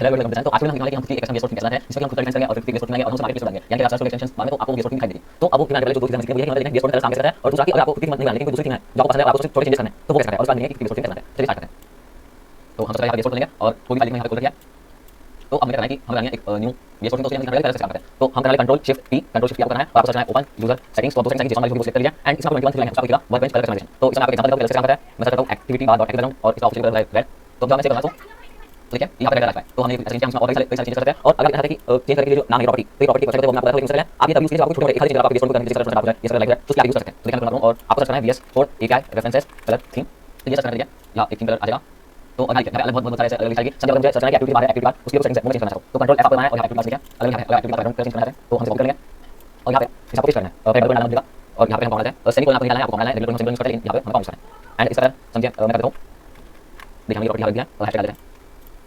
Hello everyone, तो आज हम दिखाएंगे कि हम किसी एक एक्सटेंशन बेस्ड कोडिंग कैसे है, जिसमें हम खुद का डिफरेंस करेंगे और फिर बेस्ड कोडिंग करेंगे और हम मार्केट बेस्ड बनाएंगे, यानी कि आप सर्च एक्सटेंशंस बाद में तो आपको बेस्ड कोडिंग दिखाई देगी। तो अब फिलहाल जो दो चीजें हम सीखेंगे वो ये है कि बेस्ड कोडिंग कैसे काम करता है और दूसरा कि अगर आपको खुद की हिम्मत नहीं है लेकिन कोई दूसरी टीम है जो आपको पसंद है और आपको सिर्फ थोड़े चेंजेस करने हैं तो वो कैसे करना है और उसके बाद देखेंगे कि बेस्ड कोडिंग कैसे बनाते हैं। चलिए स्टार्ट करते हैं। तो हम सबसे पहले बेस्ड कोड लेंगे और कोई भी फाइल में यहाँ पे खोल दिया। तो अब हमें करना है कि हम बनाएंगे एक न्यू बेस्ड कोडिंग। तो हम करने कैसे काम करते हैं, तो हम करना है कंट्रोल शिफ्ट पी आपको करना है और आपको करना है ओपन यूजर सेटिंग्स। तो दो सेटिंग्स जैसा मैंने सिलेक्ट कर लिया एंड इसमें 21 लाइन है, उसका लिखा वर्कबेंच कलर कस्टमाइजेशन। तो इसमें आपको एग्जांपल कैसे काम करता है मैं करता हूं एक्टिविटी बार डॉट एक्टिव बनाऊं और इसका ऑप्शन कलर रेड। तो जब मैं सेव करना तो ठीक है यहाँ पे रखा है। तो हमने इसमें और कई सारे चेंज कर सकते हैं और अगर कहते हैं कि चेंज करने के लिए जो नाम है प्रॉपर्टी तो प्रॉपर्टी को वो मैं आपको यूज कर लें। आप ये तब यूज कीजिए आपको छोटे-छोटे खाली चीज आपको बेस कोड करने की जरूरत है, ये सब लाइक है तो क्या यूज कर सकते हैं। तो देखिए मैं बनाऊं और आपको सर्च करना है VS code API references colour theme. तो ये सर्च करना है यहाँ एक थीम कलर आ जाएगा। तो और यहाँ पे बहुत सारे ऐसे अलग साइड समझ मुझे सर्च करना है एक्टिविटी बार है, एक्टिविटी बार उसके लिए सेटिंग्स मुझे चेंज करना है। तो कंट्रोल एफ आपको बनाना है और यहाँ एक्टिविटी बार लिखा है अगर यहाँ पे एक्टिविटी बार चेंज करना है तो हम इसे कॉपी कर लेंगे और यहाँ पे इसे कॉपी करना है और फिर डालना मिलेगा और यहाँ पे हम बनाते हैं सेमीकोलन आपको निकालना है, आपको बनाना है रेगुलर सिंबल इंसर्ट यहाँ पे हम पाउंड करना है एंड इस तरह समझिए मैं करता हूं। देखिए हम ये प्रॉपर्टी यहाँ पे दिया और हैशटैग डाल देते हैं।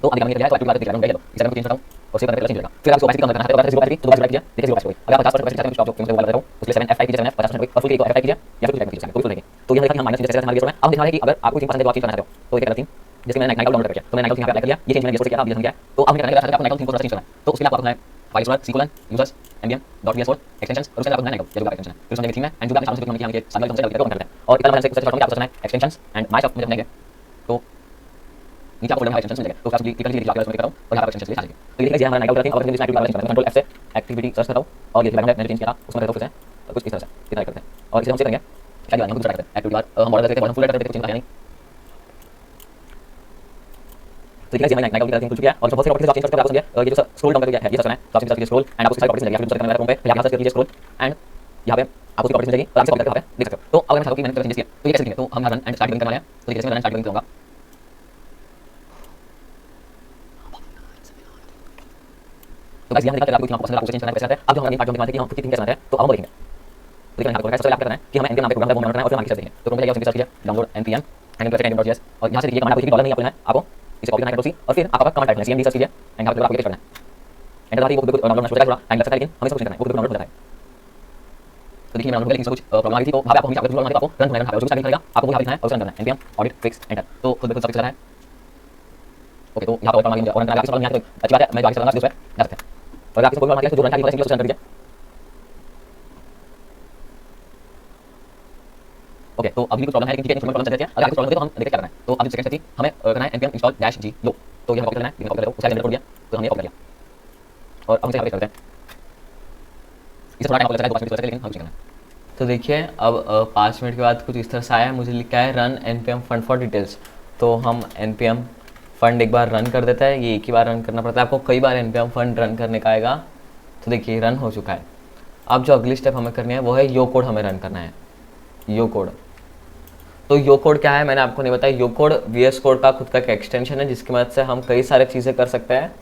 तो अभी हमने किया तो एक्टिविटी बार दिख रहा है लो इसे मैं चेंज करता हूं और सेव करने के लिए चेंज करेगा। फिर आपको कैपेसिटी कम करना है तो अगर 0 तो 0 कीजिए, देखिए 0 कीजिए। अगर आप 50% कैपेसिटी चाहते हैं तो आप जो मैं वाला देता हूं उसके 7 F5 कीजिए, 7 50% और फुल की F5 कीजिए या फिर 2 कीजिए तो बिल्कुल देंगे। तो यहां देखा कि हम माइनस जैसे हमारे बेस में अब देखना है कि अगर आपको थीम पसंद है तो आप चेंज करना चाहते हो तो ये करना थीम जैसे मैंने नाइट डाउनलोड कर लिया तो मैंने नाइट थीम पे अप्लाई कर लिया, ये चेंज मैंने बेस किया था, अब ये समझ गया। तो अब हमें करना है आपको नाइट थीम को चेंज करना है। तो उसके लिए आपको करना है file server C colon users MBM dot VS code extensions और उसके बाद आपको नाइट या जो एक्सटेंशन है फिर समझेंगे थीम है एंड जो भी आपने सामने किया ये सामने समझ करके करते हैं और इतना से सर्च करना है आपको करना है एक्सटेंशंस एंड माय शॉप में बनाएंगे। तो नीचे आपको फोल्डर में एक्सटेंशंस मिलेगा तो आप क्लिक कीजिए आप इसमें करता हूं और यहां पर एक्सटेंशंस ले जाएंगे। तो ये देखिए हमारा नाइट आउट करते हैं और फिर इसमें एक्टिविटी वाला कंट्रोल एफ से एक्टिविटी सर्च करता हूं और ये बैकग्राउंड मैंने चेंज किया उसमें रहता हूं फिर से कुछ इस तरह से इतना करते हैं और इसे हम से करेंगे क्या दिखाएंगे हम दूसरा करते हैं एक्टिविटी बार हम मॉडल करते हैं फुल करते हैं कुछ नहीं। तो देखिए मैंने नाइट आउट करके खुल चुका है और बहुत सारी प्रॉपर्टीज आप चेंज कर सकते हो। आपको समझिए ये जो स्क्रॉल डाउन करके है ये सर्च करना है तो आप सिंपल स्क्रॉल एंड आपको सारी प्रॉपर्टीज मिलेगी। फिर दूसरा करना है होम पे यहां सर्च कीजिए स्क्रॉल एंड यहां पे आपको प्रॉपर्टीज मिलेगी और आप कॉपी करके देख सकते हो। तो अगर मैं चाहूं कि मैंने चेंज किया तो ये कैसे करेंगे तो हम रन एंड स्टार्ट करने वाले हैं। तो जैसे मैं रन स्टार्ट करूंगा तो गाइस यहां देखा आपको आपको पसंद है आपको चेंज करना है कैसे आता है। अब जो हम पार्ट में कि हम खुद की टीम कैसे बनाते हैं तो अब हम देखेंगे। तो देखिए यहाँ पर सबसे पहले आपको करना है कि हमें npm नाम का प्रोग्राम बनाना है और फिर हम आगे देखेंगे। तो जाइए उसमें सर्च कीजिए डाउनलोड npm npm.js और यहाँ से ये कमांड आपको डॉलर नहीं अपना है आपको इसे कॉपी करना है कंट्रोल सी और फिर आपका कमांड टाइप करना है cmd सर्च कीजिए एंड यहाँ पर आपको पेस्ट करना है एंटर दबाइए। वो बिल्कुल डाउनलोड होता है थोड़ा टाइम लगता है लेकिन हमें सब कुछ करना है वो बिल्कुल डाउनलोड होता है। तो देखिए मैं डाउनलोड लेकिन कुछ प्रॉब्लम आ गई थी तो वहाँ पे आपको हमेशा डाउनलोड आपको रन होना है जो भी करेगा आपको यहाँ पे लिखना है और रन करना है npm ऑडिट फिक्स एंटर। तो खुद बिल्कुल सब कुछ चला है। ओके तो यहाँ पर प्रॉब्लम आ गई और रन करना है अच्छी बात है मैं आगे चलूंगा उस पर जा सकते हैं और आपको कोई प्रॉब्लम आ गया तो जो रन करके सिंपल रन कर दीजिए। ओके तो अभी कुछ प्रॉब्लम है लेकिन ठीक है इंस्टॉलमेंट प्रॉब्लम चल जाती है। अगर आपको प्रॉब्लम होती है तो हम देखें क्या करना है। तो अभी सेकंड सेटिंग हमें करना है npm install -g लो तो ये कॉपी करना है लेकिन कॉपी कर दो उसका लिमिट कर दिया तो हमने कॉपी कर लिया और हम इसे यहाँ पे करते हैं। इसे थोड़ा टाइम लगता है 2 मिनट लेकिन हम कुछ करना है। तो देखिए अब 5 मिनट के बाद कुछ इस तरह से आया है, मुझे लिखा है run npm fund for details. तो हम npm फंड एक बार रन कर देता है, ये एक ही बार रन करना पड़ता है, आपको कई बार npm फंड रन करने का आएगा। तो देखिए रन हो चुका है। अब जो अगली स्टेप हमें करनी है वो है यो कोड हमें रन करना है। यो कोड तो यो कोड क्या है मैंने आपको नहीं बताया। यो कोड वीएस कोड का खुद का एक एक्सटेंशन है जिसकी मदद से हम कई सारी चीज़ें कर सकते हैं।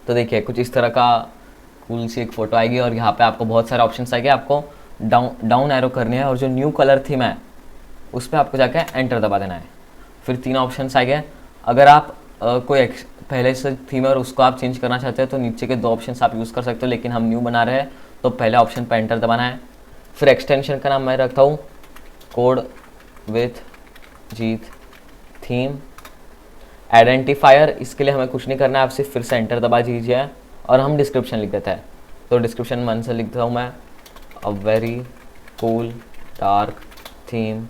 तो देखिए कुछ इस तरह का कूल सी एक फ़ोटो आएगी और यहाँ पे आपको बहुत सारे ऑप्शंस आएंगे। आपको डाउन एरो करनी है और जो न्यू कलर थीम है उस पर आपको जाके एंटर दबा देना है। फिर 3 ऑप्शंस आएंगे। अगर आप कोई पहले से थीम है और उसको आप चेंज करना चाहते हैं तो नीचे के 2 ऑप्शंस आप यूज़ कर सकते हो, लेकिन हम न्यू बना रहे हैं तो पहले ऑप्शन पर एंटर दबाना है। फिर एक्सटेंशन का नाम मैं रखता हूँ code with Jeet theme. Identifier इसके लिए हमें कुछ नहीं करना है, आप सिर्फ फिर से एंटर दबा दीजिए और हम डिस्क्रिप्शन लिख देते हैं। तो डिस्क्रिप्शन मन से लिखता हूँ मैं a very cool dark theme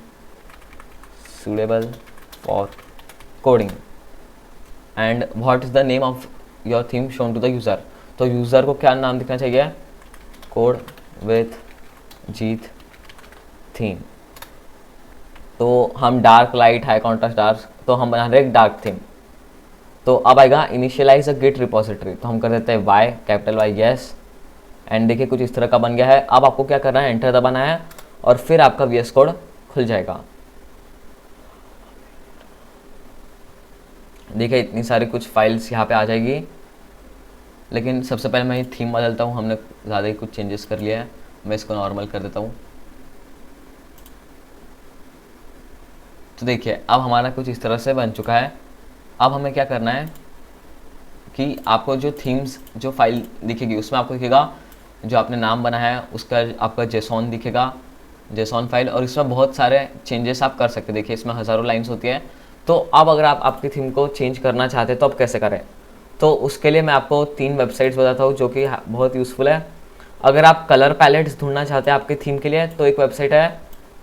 suitable for coding and what is the name of your theme shown to the user। तो यूज़र को क्या नाम दिखना चाहिए, कोड विथ जीत थीम। तो हम dark light high contrast dark तो हम बना रहे हैं डार्क थीम। तो अब आएगा इनिशियलाइज अ गिट रिपोजिटरी तो हम कर देते हैं Y capital Y yes and देखिए कुछ इस तरह का बन गया है। अब आपको क्या करना है एंटर दबाना है और फिर आपका वीएस कोड खुल जाएगा। देखिए इतनी सारी कुछ फाइल्स यहाँ पे आ जाएगी, लेकिन सबसे पहले मैं ये थीम बदलता हूँ, हमने ज़्यादा ही कुछ चेंजेस कर लिया है। मैं इसको नॉर्मल कर देता हूँ। तो देखिए अब हमारा कुछ इस तरह से बन चुका है। अब हमें क्या करना है कि आपको जो थीम्स जो फाइल दिखेगी उसमें आपको दिखेगा जो आपने नाम बनाया है उसका आपका जेसॉन दिखेगा, जेसॉन फाइल, और इसमें बहुत सारे चेंजेस आप कर सकते हैं। देखिए इसमें हज़ारों लाइन्स होती है। तो अब अगर आप आपकी थीम को चेंज करना चाहते हैं तो अब कैसे करें, तो उसके लिए मैं आपको 3 वेबसाइट्स बताता हूँ जो कि बहुत यूज़फुल है। अगर आप कलर पैलेट्स ढूंढना चाहते हैं आपकी थीम के लिए तो एक वेबसाइट है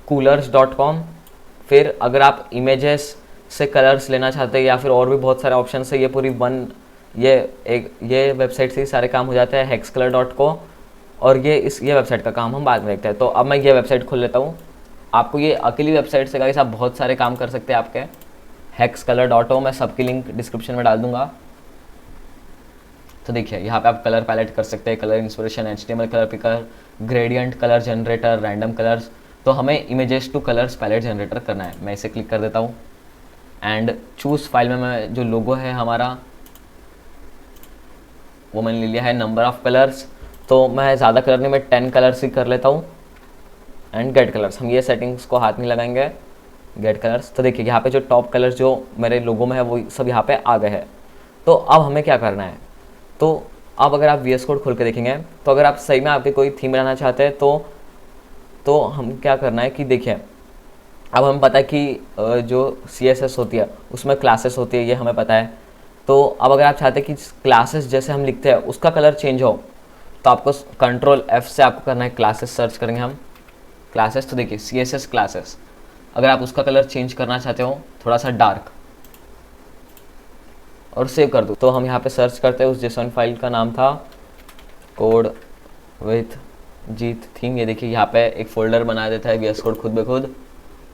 coolers.com। फिर अगर आप इमेजेस से कलर्स लेना चाहते हैं या फिर और भी बहुत सारे ऑप्शन है, ये पूरी ये वेबसाइट से ही सारे काम हो जाते हैं, hexcolor.co। और ये वेबसाइट का काम हम बाद में देखते हैं। तो अब मैं ये वेबसाइट खोल लेता हूँ। आपको ये अकेली वेबसाइट से गाइस आप बहुत सारे काम कर सकते हैं आपके। hexcolor.o, मैं सबकी लिंक डिस्क्रिप्शन में डाल दूंगा। तो देखिए यहाँ पे आप कलर पैलेट कर सकते हैं, colour inspiration, HTML colour picker, gradient colour generator, random colours. तो हमें images to colours palette generator करना है। मैं इसे क्लिक कर देता हूँ एंड चूज़ फाइल में मैं जो लोगो है हमारा वो मैंने ले लिया है, नंबर ऑफ़ कलर्स। तो मैं ज़्यादा कलर नहीं, मैं 10 कलर्स ही कर लेता हूँ एंड गेट कलर्स। हम ये सेटिंग्स को हाथ नहीं लगाएंगे, गेट कलर्स। तो देखिए यहाँ पे जो टॉप कलर्स जो मेरे लोगो में है वो सब यहाँ पे आ गए हैं। तो अब हमें क्या करना है, तो अब अगर आप VS कोड खोल के देखेंगे तो अगर आप सही में आपकी कोई थीम बनाना चाहते हैं तो हम क्या करना है कि देखिए अब हमें पता है कि जो CSS होती है उसमें क्लासेस होती है, ये हमें पता है। तो अब अगर आप चाहते हैं कि क्लासेस जैसे हम लिखते हैं उसका कलर चेंज हो तो आपको Ctrl+F से आपको करना है, क्लासेस सर्च करेंगे हम, क्लासेस। तो देखिए CSS क्लासेस, अगर आप उसका कलर चेंज करना चाहते हो थोड़ा सा डार्क और सेव कर दो, तो हम यहाँ पे सर्च करते हैं। उस जेसन फाइल का नाम था कोड विथ जीत थीम। ये देखिए यहाँ पे एक फोल्डर बना देता है VS कोड खुद ब खुद।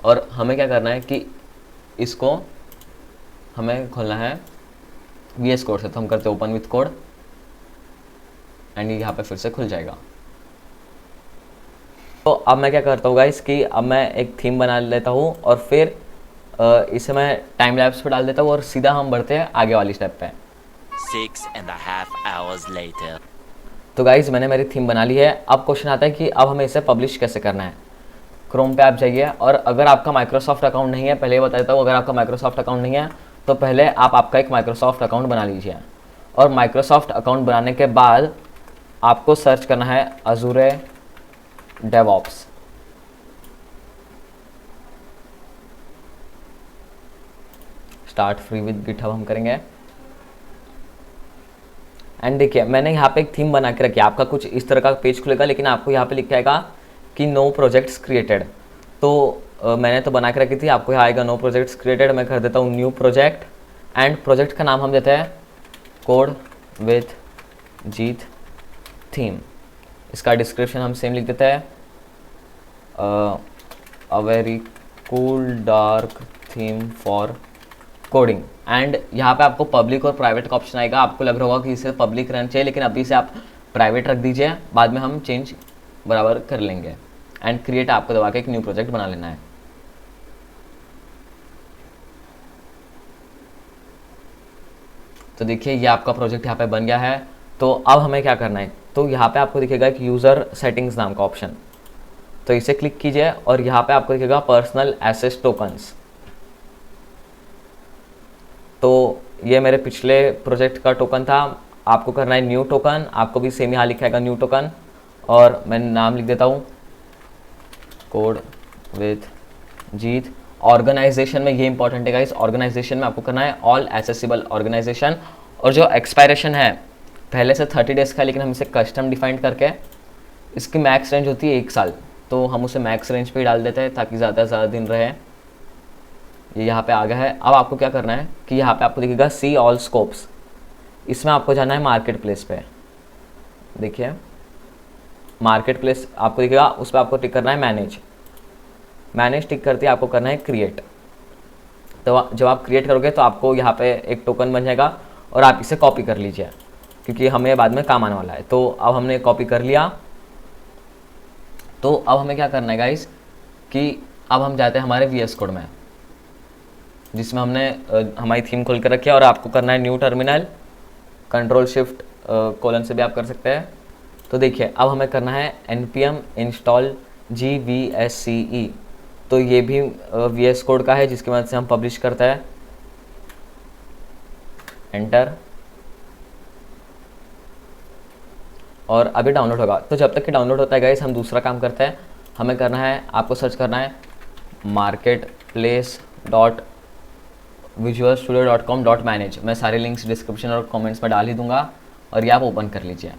और हमें क्या करना है कि इसको हमें खोलना है VS कोड से। तो हम करते हैं ओपन विथ कोड एंड यहाँ पे फिर से खुल जाएगा। तो अब मैं क्या करता हूँ गाइस कि अब मैं एक थीम बना लेता हूँ और फिर इसे मैं टाइम लैप्स पे डाल देता हूँ और सीधा हम बढ़ते हैं आगे वाली स्टेप पे। 6.5 hours later. तो गाइस मैंने मेरी थीम बना ली है। अब क्वेश्चन आता है कि अब हमें इसे पब्लिश कैसे करना है। क्रोम पे आप जाइए और अगर आपका माइक्रोसॉफ्ट अकाउंट नहीं है, पहले बता देता हूँ, अगर आपका माइक्रोसॉफ्ट अकाउंट नहीं है तो पहले आप आपका एक माइक्रोसॉफ्ट अकाउंट बना लीजिए। और माइक्रोसॉफ्ट अकाउंट बनाने के बाद आपको सर्च करना है अजूरे DevOps. Start free with GitHub हम करेंगे एंड देखिए मैंने यहाँ पे एक थीम बना के रखी है। आपका कुछ इस तरह का पेज खुलेगा लेकिन आपको यहाँ पे लिखा आएगा कि नो प्रोजेक्ट्स क्रिएटेड। तो मैंने तो बना के रखी थी, आपको यहाँ आएगा नो प्रोजेक्ट्स क्रिएटेड। मैं कर देता हूँ न्यू प्रोजेक्ट एंड प्रोजेक्ट का नाम हम देते हैं कोड विथ जीत थीम। इसका डिस्क्रिप्शन हम सेम लिख देते हैं, a very cool dark theme for coding. And यहाँ पे आपको पब्लिक और प्राइवेट का ऑप्शन आएगा। आपको लग रहा होगा कि इसे पब्लिक रहना चाहिए लेकिन अभी से आप प्राइवेट रख दीजिए, बाद में हम चेंज बराबर कर लेंगे। एंड क्रिएट आपको दबा के एक न्यू प्रोजेक्ट बना लेना है। तो देखिए ये आपका प्रोजेक्ट यहाँ पे बन गया है। तो अब हमें क्या करना है, तो यहाँ पे आपको दिखेगा एक यूज़र सेटिंग्स नाम का ऑप्शन, तो इसे क्लिक कीजिए और यहाँ पे आपको दिखेगा पर्सनल एसेस टोकन्स। तो ये मेरे पिछले प्रोजेक्ट का टोकन था, आपको करना है न्यू टोकन। आपको भी सेम यहाँ लिखाएगा न्यू टोकन और मैं नाम लिख देता हूँ कोड विथ जीत। ऑर्गेनाइजेशन में ये इंपॉर्टेंट है गाइस, ऑर्गेनाइजेशन में आपको करना है ऑल एसेसिबल ऑर्गेनाइजेशन। और जो एक्सपायरेशन है पहले से 30 डेज़ का है लेकिन हम इसे कस्टम डिफाइंड करके इसकी मैक्स रेंज होती है 1 साल, तो हम उसे मैक्स रेंज पे ही डाल देते हैं ताकि ज़्यादा से ज़्यादा दिन रहे। ये यहाँ पे आ गया है। अब आपको क्या करना है कि यहाँ पे आपको दिखेगा सी ऑल स्कोप्स, इसमें आपको जाना है मार्केट प्लेस पे। देखिए मार्केट प्लेस आपको दिखेगा, उस पर आपको टिक करना है मैनेज टिक करते आपको करना है क्रिएट। तो जब आप क्रिएट करोगे तो आपको यहाँ पे एक टोकन बन जाएगा और आप इसे कॉपी कर लीजिए क्योंकि हमें बाद में काम आने वाला है। तो अब हमने कॉपी कर लिया। तो अब हमें क्या करना है गाइस कि अब हम जाते हैं हमारे VS कोड में जिसमें हमने हमारी थीम खोल कर रखी है और आपको करना है न्यू टर्मिनल, Ctrl+Shift: से भी आप कर सकते हैं। तो देखिए अब हमें करना है npm install gvsce। तो ये भी VS कोड का है जिसकी मदद से हम पब्लिश करते हैं। एंटर और अभी डाउनलोड होगा। तो जब तक कि डाउनलोड होता है गाइस हम दूसरा काम करते हैं। हमें करना है, आपको सर्च करना है marketplace.visualstudio.com.manage। मैं सारे लिंक्स डिस्क्रिप्शन और कमेंट्स में डाल ही दूंगा और ये आप ओपन कर लीजिए।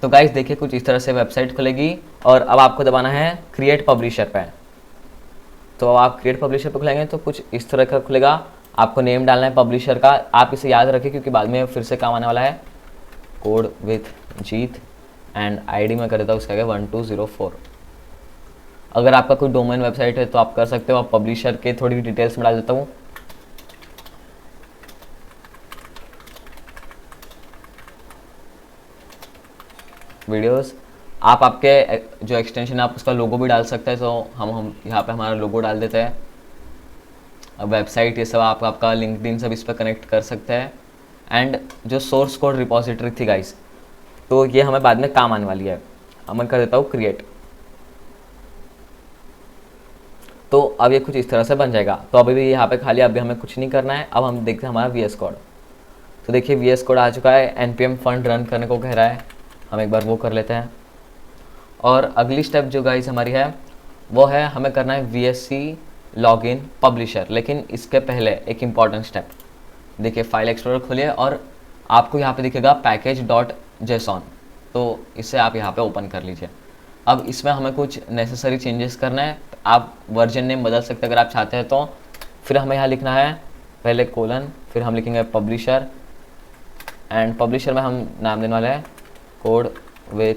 तो गाइस देखिए कुछ इस तरह से वेबसाइट खुलेगी और अब आपको दबाना है क्रिएट पब्लिशर पे। तो अब आप क्रिएट पब्लिशर पे खुलेंगे तो कुछ इस तरह का खुलेगा। आपको नेम डालना है पब्लिशर का, आप इसे याद रखें क्योंकि बाद में फिर से काम आने वाला है। Code with Jeet and ID में कर देता हूँ उसका 1204। अगर आपका कोई डोमेन वेबसाइट है तो आप कर सकते हो। आप पब्लिशर के थोड़ी डिटेल्स में डाल देता हूँ। वीडियोस आप आपके जो एक्सटेंशन है आप उसका लोगो भी डाल सकते हैं। तो हम यहाँ पे हमारा लोगो डाल देते हैं। अब वेबसाइट ये सब आप आपका लिंक्डइन सब इस पर कनेक्ट कर सकते हैं। एंड जो सोर्स कोड रिपोजिटरी थी गाइस, तो ये हमें बाद में काम आने वाली है। अब मैं कर देता हूँ क्रिएट। तो अब ये कुछ इस तरह से बन जाएगा। तो अभी भी यहाँ पे खाली अभी हमें कुछ नहीं करना है। अब हम देखते हैं हमारा VS कोड। तो देखिए VS कोड आ चुका है। npm फंड रन करने को कह रहा है, हम एक बार वो कर लेते हैं। और अगली स्टेप जो गाइस हमारी है वो है हमें करना है VSC लॉगिन पब्लिशर। लेकिन इसके पहले एक इम्पॉर्टेंट स्टेप, देखिए फाइल एक्सप्लोरर खोलिए और आपको यहाँ पे दिखेगा package.json। तो इसे आप यहाँ पे ओपन कर लीजिए। अब इसमें हमें कुछ नेसेसरी चेंजेस करना है। आप वर्जन नेम बदल सकते हैं अगर आप चाहते हैं तो। फिर हमें यहाँ लिखना है पहले कोलन, फिर हम लिखेंगे पब्लिशर एंड पब्लिशर में हम नाम देने वाले हैं कोड विथ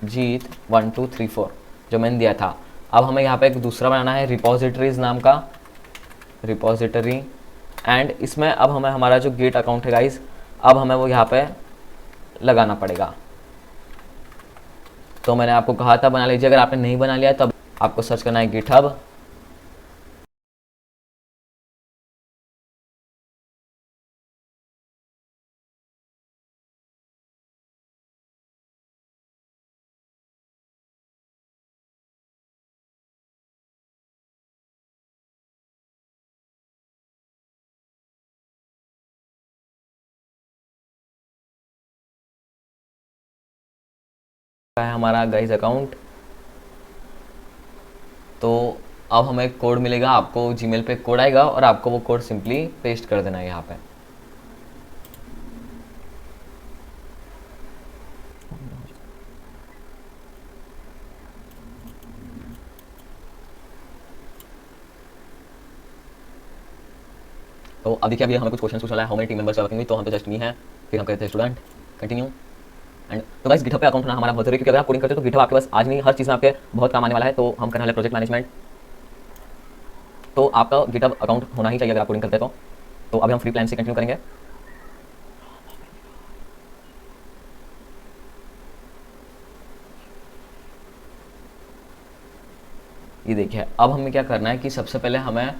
जीत 1234 जो मैंने दिया था। अब हमें यहाँ पे एक दूसरा बनाना है रिपोजिटरीज नाम का, रिपोजिटरी। एंड इसमें अब हमें हमारा जो गिट अकाउंट है गाइस, अब हमें वो यहाँ पे लगाना पड़ेगा। तो मैंने आपको कहा था बना लीजिए। अगर आपने नहीं बना लिया तो आपको सर्च करना है गिटहब। है हमारा गाइस अकाउंट। तो अब हमें एक कोड मिलेगा, आपको जीमेल पे कोड आएगा और आपको वो कोड सिंपली पेस्ट कर देना है यहाँ पे। तो अब देखिए अभी हमें कुछ क्वेश्चन पूछा है, how many team members are working with. तो हम तो जस्ट मी है, फिर हम कहते हैं स्टूडेंट, कंटिन्यू। एंड तो गाइस गिटहब पे अकाउंट होना हमारा बहुत जरूरी है क्योंकि अगर आप कोडिंग करते हो तो गिटहब आपके पास आज नहीं हर चीज़ में आपके बहुत काम आने वाला है। तो हम करने वाले प्रोजेक्ट मैनेजमेंट, तो आपका गिटहब अकाउंट होना ही चाहिए अगर आप कोडिंग करते हो तो अभी हम फ्री प्लान से कंटिन्यू करेंगे। ये देखिए अब हमें क्या करना है कि सबसे पहले हमें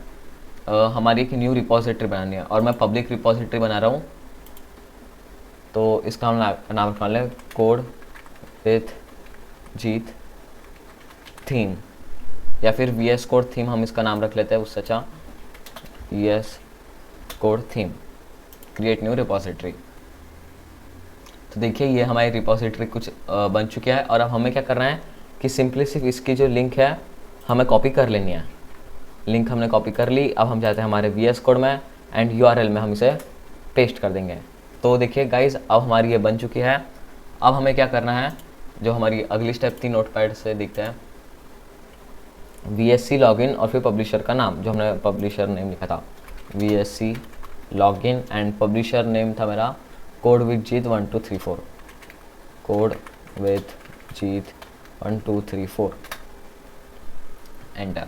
हमारी एक न्यू रिपोजिटरी बनानी है और मैं पब्लिक रिपोजिटरी बना रहा हूँ। तो इसका हम नाम रखवा लें कोड विथ जीत थीम, या फिर VS कोड थीम हम इसका नाम रख लेते हैं उससे अच्छा, VS code theme. Create new repository. तो देखिए ये हमारी रिपोजिटरी कुछ बन चुकी है। और अब हमें क्या करना है कि सिंपली सिर्फ इसकी जो लिंक है हमें कॉपी कर लेनी है। लिंक हमने कॉपी कर ली। अब हम जाते हैं हमारे VS कोड में एंड URL में हम इसे पेस्ट कर देंगे। तो देखिए गाइज अब हमारी ये बन चुकी है। अब हमें क्या करना है, जो हमारी अगली स्टेप थी नोटपैड से देखते हैं। VSC लॉगिन और फिर पब्लिशर का नाम, जो हमने पब्लिशर नेम लिखा था VSC login and publisher name था मेरा code with git 1234, code with git 1234, enter.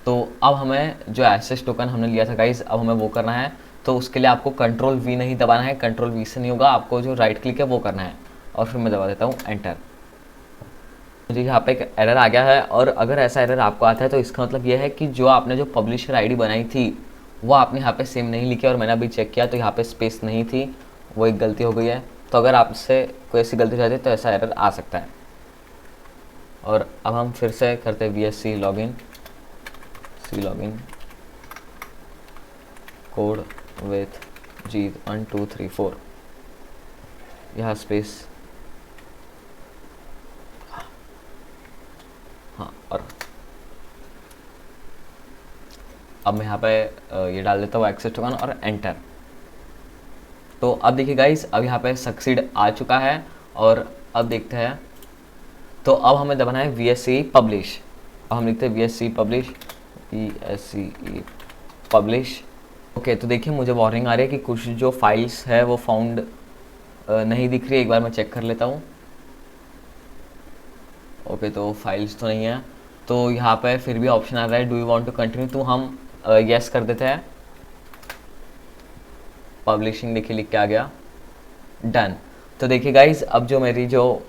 तो अब हमें जो एक्सेस टोकन हमने लिया था गाइज अब हमें वो करना है। तो उसके लिए आपको कंट्रोल V नहीं दबाना है, कंट्रोल V से नहीं होगा, आपको जो राइट क्लिक है वो करना है और फिर मैं दबा देता हूँ एंटर। मुझे यहाँ पे एक एरर आ गया है और अगर ऐसा एरर आपको आता है तो इसका मतलब ये है कि जो आपने जो पब्लिशर आईडी बनाई थी वो आपने यहाँ पे सेम नहीं लिखी और मैंने अभी चेक किया तो यहाँ पे स्पेस नहीं थी, वो एक गलती हो गई है। तो अगर आपसे कोई ऐसी गलती हो जाती है तो ऐसा एरर आ सकता है। और अब हम फिर से करते हैं VSC login, C login code with git 1234 यहाँ स्पेस, हाँ, और अब मैं यहाँ पे ये डाल देता हूँ एक्सेस टोकन और एंटर। तो अब देखिए गाइस, अब यहाँ पे सक्सीड आ चुका है और अब देखते हैं। तो अब हमें दबाना है VSCE पब्लिश। अब हम लिखते हैं VSCE publish, VSCE publish. Okay, तो देखिए मुझे वार्निंग आ रही है कि कुछ जो फाइल्स है वो फाउंड नहीं दिख रही है। एक बार मैं चेक कर लेता हूँ। ओके, तो फाइल्स तो नहीं है। तो यहाँ पे फिर भी ऑप्शन आ रहा है do you want to continue, तो हम यस कर देते हैं। पब्लिशिंग देखिए लिख के आ गया, डन। तो देखिए गाइज, अब जो मेरी जो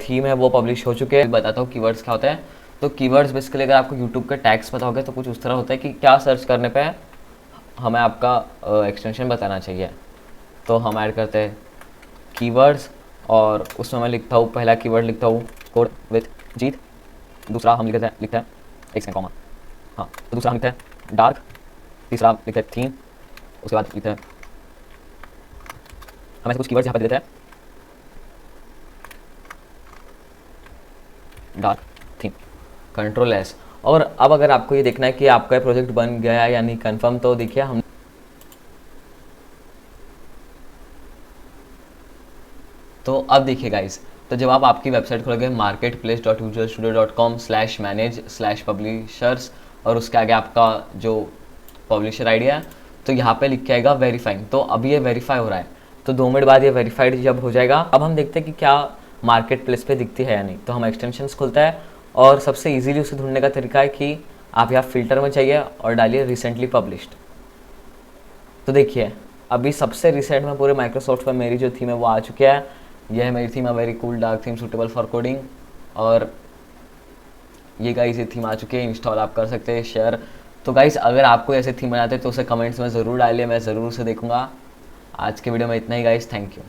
थीम है वो पब्लिश हो चुके हैं। बताता हूँ कीवर्ड्स क्या होता है। तो कीवर्ड्स बेसिकली अगर आपको यूट्यूब के टैग्स पता होगा तो कुछ उस तरह होता है कि क्या सर्च करने पे हमें आपका एक्सटेंशन बताना चाहिए। तो हम ऐड करते हैं कीवर्ड्स और उसमें मैं लिखता हूँ, पहला कीवर्ड लिखता हूँ कोड विथ जीत, दूसरा हम लिखते हैं एक कॉमा, हाँ, तो दूसरा हम लिखते हैं डार्क, तीसरा लिखते हैं थीम, उसके बाद लिखते हैं हम ऐसे कुछ कीवर्ड्स यहाँ पर देते हैं डार्क थीम, कंट्रोल एस। और अब अगर आपको ये देखना है कि आपका प्रोजेक्ट बन गया या नहीं कंफर्म, तो देखिए हम तो अब देखिए गाइस, तो जब आप आपकी वेबसाइट खोलोगे marketplace.visualstudio.com/manage/publishers और उसके आगे आपका जो पब्लिशर आईडी है, तो यहाँ पे लिख के आएगा वेरीफाइंग। तो अभी ये वेरीफाई हो रहा है, तो 2 मिनट बाद ये वेरीफाइड जब हो जाएगा, अब हम देखते हैं कि क्या मार्केट प्लेस पे दिखती है या नहीं। तो हम एक्सटेंशंस खोलता है और सबसे इजीली उसे ढूंढने का तरीका है कि आप यहाँ फिल्टर में चाहिए और डालिए रिसेंटली पब्लिश्ड। तो देखिए अभी सबसे रिसेंट में पूरे माइक्रोसॉफ्ट पर मेरी जो थीम है वो आ चुकी है। यह है मेरी theme, a very cool dark theme suitable for coding. और ये गाइस ये थीम आ चुकी है, इंस्टॉल आप कर सकते हैं, शेयर। तो गाइस अगर आपको ऐसे थीम बनाते हैं तो उसे कमेंट्स में ज़रूर डालिए, मैं ज़रूर उसे देखूंगा। आज के वीडियो में इतना ही गाइस, थैंक यू।